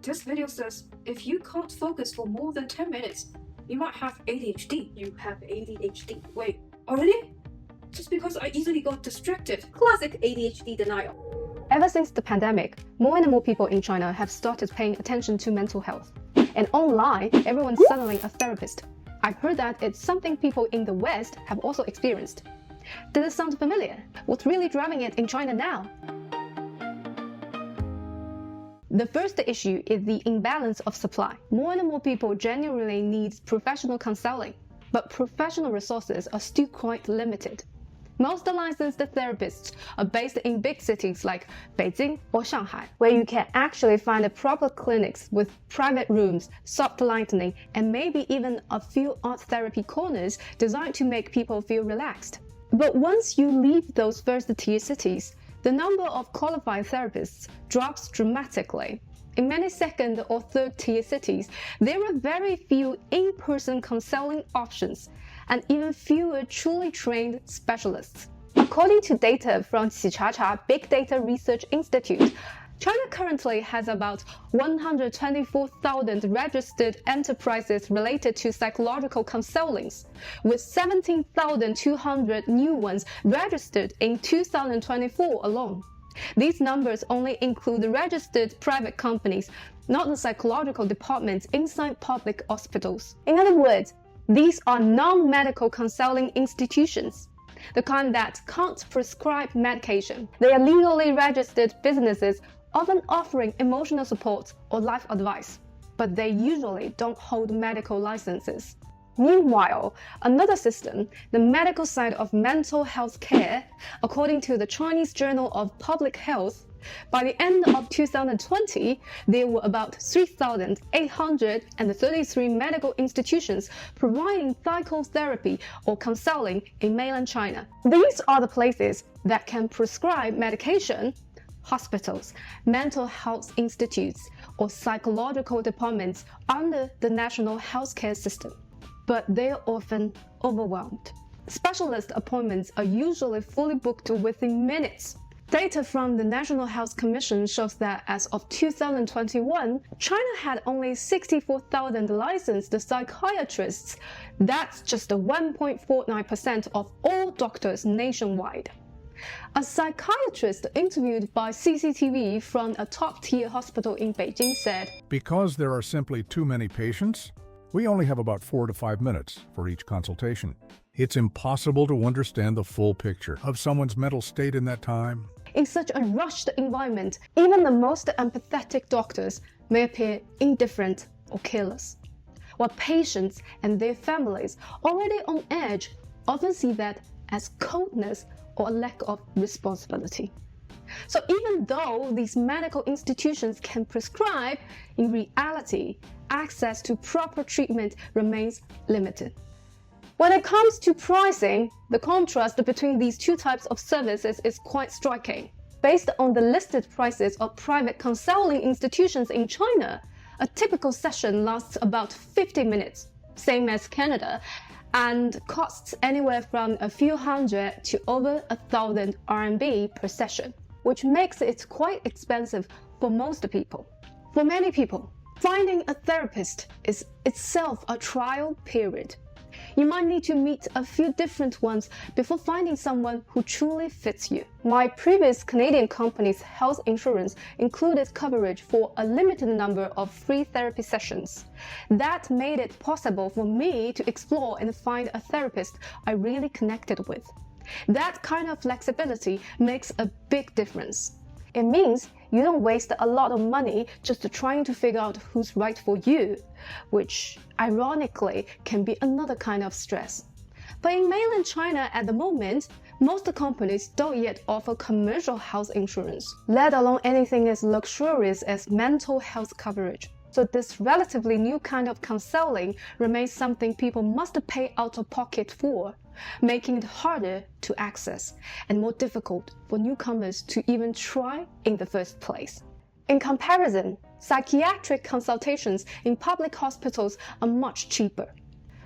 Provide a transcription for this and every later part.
This video says if you can't focus for more than 10 minutes, you might have ADHD. You have ADHD. Wait, already? Just because I easily got distracted. Classic ADHD denial. Ever since the pandemic, more and more people in China have started paying attention to mental health. And online, everyone's suddenly a therapist. I've heard that it's something people in the West have also experienced. Does it sound familiar? What's really driving it in China now? The first issue is the imbalance of supply. More and more people genuinely need professional counseling, but professional resources are still quite limited. Most licensed therapists are based in big cities like Beijing or Shanghai, where you can actually find proper clinics with private rooms, soft lighting, and maybe even a few art therapy corners designed to make people feel relaxed. But once you leave those first-tier cities, the number of qualified therapists drops dramatically. In many second or third-tier cities, there are very few in-person counseling options and even fewer truly trained specialists. According to data from Xichacha Big Data Research Institute, China currently has about 124,000 registered enterprises related to psychological counselings, with 17,200 new ones registered in 2024 alone. These numbers only include registered private companies, not the psychological departments inside public hospitals. In other words, these are non-medical counseling institutions, the kind that can't prescribe medication. They are legally registered businesses often offering emotional support or life advice, but they usually don't hold medical licenses. Meanwhile, another system, the medical side of mental health care, according to the Chinese Journal of Public Health, by the end of 2020, there were about 3,833 medical institutions providing psychotherapy or counseling in mainland China. These are the places that can prescribe medication: hospitals, mental health institutes, or psychological departments under the national healthcare system. But they're often overwhelmed. Specialist appointments are usually fully booked within minutes. Data from the National Health Commission shows that as of 2021, China had only 64,000 licensed psychiatrists. That's just 1.49% of all doctors nationwide. A psychiatrist interviewed by CCTV from a top-tier hospital in Beijing said, "Because there are simply too many patients, we only have about 4 to 5 minutes for each consultation. It's impossible to understand the full picture of someone's mental state in that time." In such a rushed environment, even the most empathetic doctors may appear indifferent or careless, while patients and their families, already on edge, often see that as coldness or a lack of responsibility. So even though these medical institutions can prescribe, in reality, access to proper treatment remains limited. When it comes to pricing, the contrast between these two types of services is quite striking. Based on the listed prices of private counseling institutions in China, a typical session lasts about 50 minutes, same as Canada, and costs anywhere from a few hundred to over 1,000 RMB per session, which makes it quite expensive for most people. For many people, finding a therapist is itself a trial period. You might need to meet a few different ones before finding someone who truly fits you. My previous Canadian company's health insurance included coverage for a limited number of free therapy sessions. That made it possible for me to explore and find a therapist I really connected with. That kind of flexibility makes a big difference. It means you don't waste a lot of money just trying to figure out who's right for you, which ironically can be another kind of stress. But in mainland China at the moment, most companies don't yet offer commercial health insurance, let alone anything as luxurious as mental health coverage. So this relatively new kind of counseling remains something people must pay out of pocket for, making it harder to access and more difficult for newcomers to even try in the first place. In comparison, psychiatric consultations in public hospitals are much cheaper.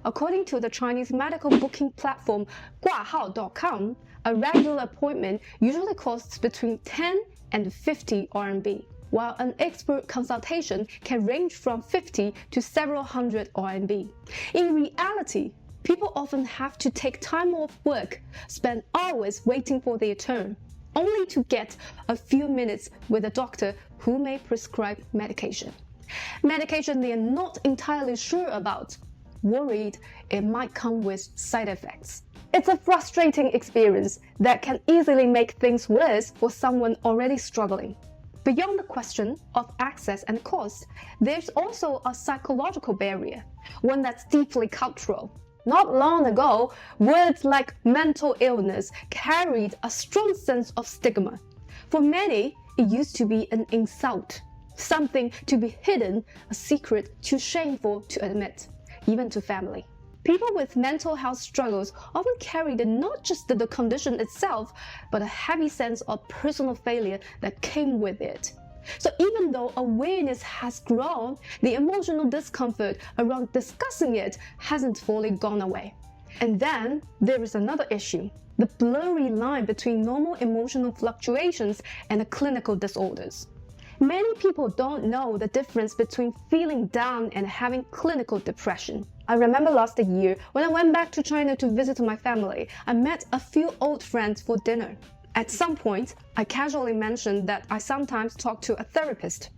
According to the Chinese medical booking platform guahao.com, a regular appointment usually costs between 10 and 50 RMB, while an expert consultation can range from 50 to several hundred RMB. In reality, people often have to take time off work, spend hours waiting for their turn, only to get a few minutes with a doctor who may prescribe medication. Medication they are not entirely sure about, worried it might come with side effects. It's a frustrating experience that can easily make things worse for someone already struggling. Beyond the question of access and cost, there's also a psychological barrier, one that's deeply cultural. Not long ago, words like mental illness carried a strong sense of stigma. For many, it used to be an insult, something to be hidden, a secret too shameful to admit, even to family. People with mental health struggles often carried not just the condition itself, but a heavy sense of personal failure that came with it. So even though awareness has grown, the emotional discomfort around discussing it hasn't fully gone away. And then there is another issue, the blurry line between normal emotional fluctuations and clinical disorders. Many people don't know the difference between feeling down and having clinical depression. I remember last year, when I went back to China to visit my family, I met a few old friends for dinner. At some point, I casually mentioned that I sometimes talk to a therapist.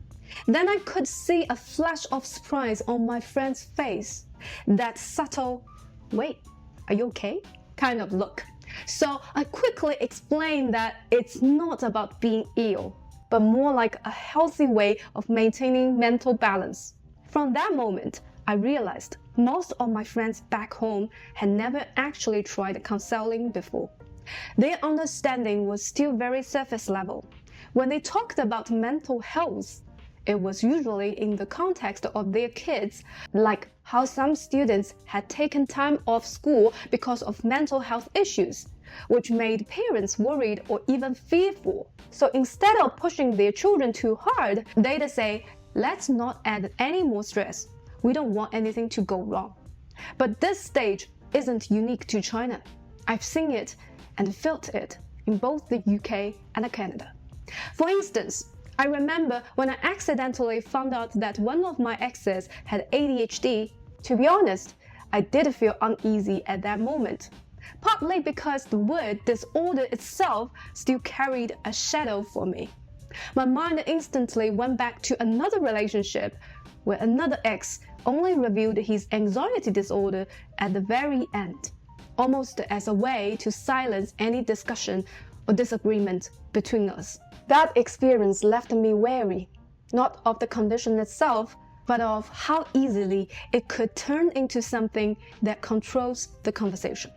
Then I could see a flash of surprise on my friend's face, that subtle, "Wait, are you okay?" kind of look. So I quickly explained that it's not about being ill, but more like a healthy way of maintaining mental balance. From that moment, I realized most of my friends back home had never actually tried counseling before. Their understanding was still very surface level. When they talked about mental health, it was usually in the context of their kids, like how some students had taken time off school because of mental health issues, which made parents worried or even fearful. So instead of pushing their children too hard, they'd say, "Let's not add any more stress. We don't want anything to go wrong." But this stage isn't unique to China. I've seen it and felt it in both the UK and Canada. For instance, I remember when I accidentally found out that one of my exes had ADHD. To be honest, I did feel uneasy at that moment, partly because the word disorder itself still carried a shadow for me. My mind instantly went back to another relationship where another ex only revealed his anxiety disorder at the very end, almost as a way to silence any discussion or disagreement between us. That experience left me wary, not of the condition itself, but of how easily it could turn into something that controls the conversation.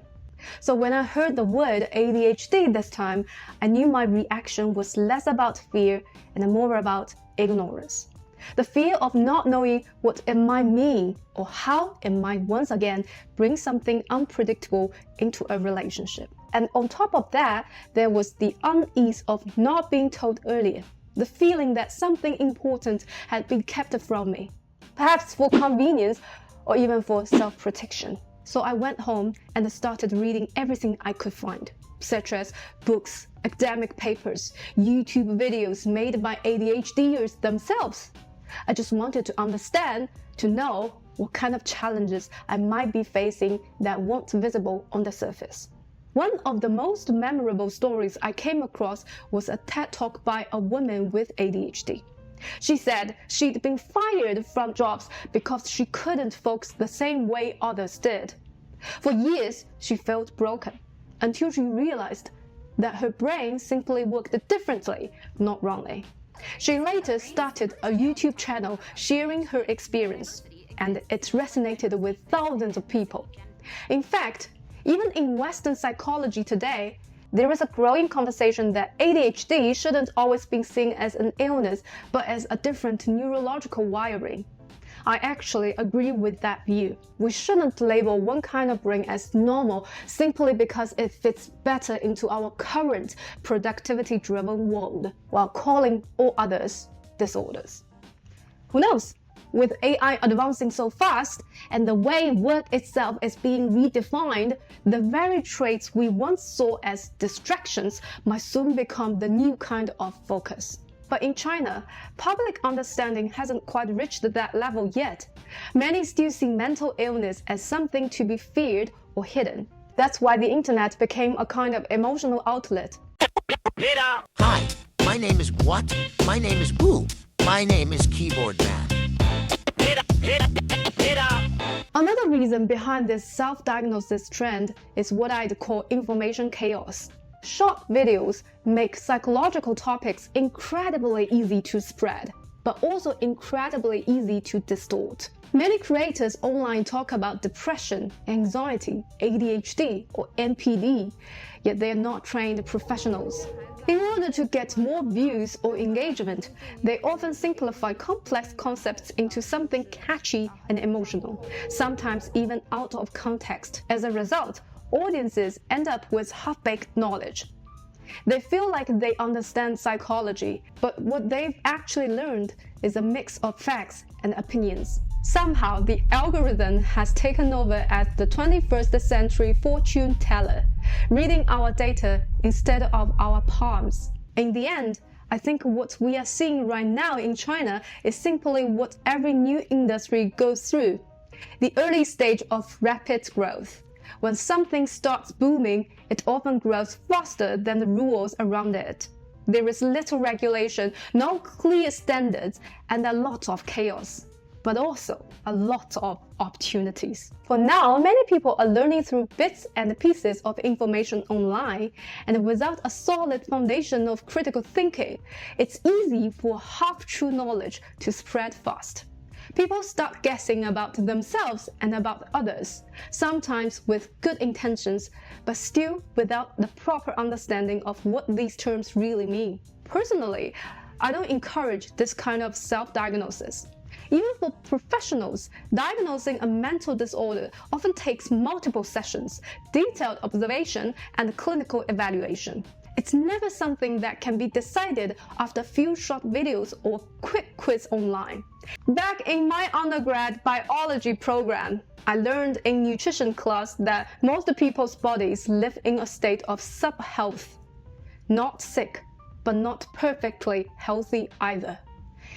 So when I heard the word ADHD this time, I knew my reaction was less about fear and more about ignorance. The fear of not knowing what it might mean or how it might once again bring something unpredictable into a relationship. And on top of that, there was the unease of not being told earlier, the feeling that something important had been kept from me, perhaps for convenience or even for self-protection. So I went home and started reading everything I could find, such as books, academic papers, YouTube videos made by ADHDers themselves. I just wanted to understand, to know what kind of challenges I might be facing that weren't visible on the surface. One of the most memorable stories I came across was a TED Talk by a woman with ADHD. She said she'd been fired from jobs because she couldn't focus the same way others did. For years, she felt broken, until she realized that her brain simply worked differently, not wrongly. She later started a YouTube channel sharing her experience, and it resonated with thousands of people. In fact, even in Western psychology today, there is a growing conversation that ADHD shouldn't always be seen as an illness, but as a different neurological wiring. I actually agree with that view. We shouldn't label one kind of brain as normal simply because it fits better into our current productivity-driven world, while calling all others disorders. Who knows? With AI advancing so fast and the way work itself is being redefined, the very traits we once saw as distractions might soon become the new kind of focus. But in China, public understanding hasn't quite reached that level yet. Many still see mental illness as something to be feared or hidden. That's why the internet became a kind of emotional outlet. Hi, my name is what? My name is who? My name is Keyboard Man. Another reason behind this self-diagnosis trend is what I'd call information chaos. Short videos make psychological topics incredibly easy to spread, but also incredibly easy to distort. Many creators online talk about depression, anxiety, ADHD, or NPD, yet they are not trained professionals. In order to get more views or engagement, they often simplify complex concepts into something catchy and emotional, sometimes even out of context. As a result, audiences end up with half-baked knowledge. They feel like they understand psychology, but what they've actually learned is a mix of facts and opinions. Somehow, the algorithm has taken over as the 21st century fortune teller, reading our data instead of our palms. In the end, I think what we are seeing right now in China is simply what every new industry goes through: the early stage of rapid growth. When something starts booming, it often grows faster than the rules around it. There is little regulation, no clear standards, and a lot of chaos, but also a lot of opportunities. For now, many people are learning through bits and pieces of information online, and without a solid foundation of critical thinking, it's easy for half-true knowledge to spread fast. People start guessing about themselves and about others, sometimes with good intentions, but still without the proper understanding of what these terms really mean. Personally, I don't encourage this kind of self-diagnosis. Even for professionals, diagnosing a mental disorder often takes multiple sessions, detailed observation, and clinical evaluation. It's never something that can be decided after a few short videos or quick quiz online. Back in my undergrad biology program, I learned in nutrition class that most people's bodies live in a state of sub-health. Not sick, but not perfectly healthy either.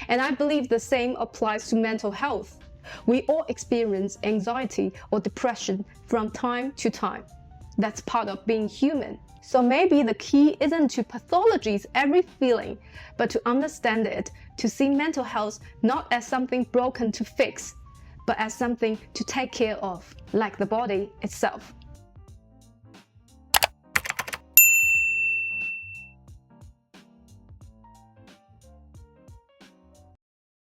And I believe the same applies to mental health. We all experience anxiety or depression from time to time. That's part of being human. So maybe the key isn't to pathologize every feeling, but to understand it, to see mental health not as something broken to fix, but as something to take care of, like the body itself.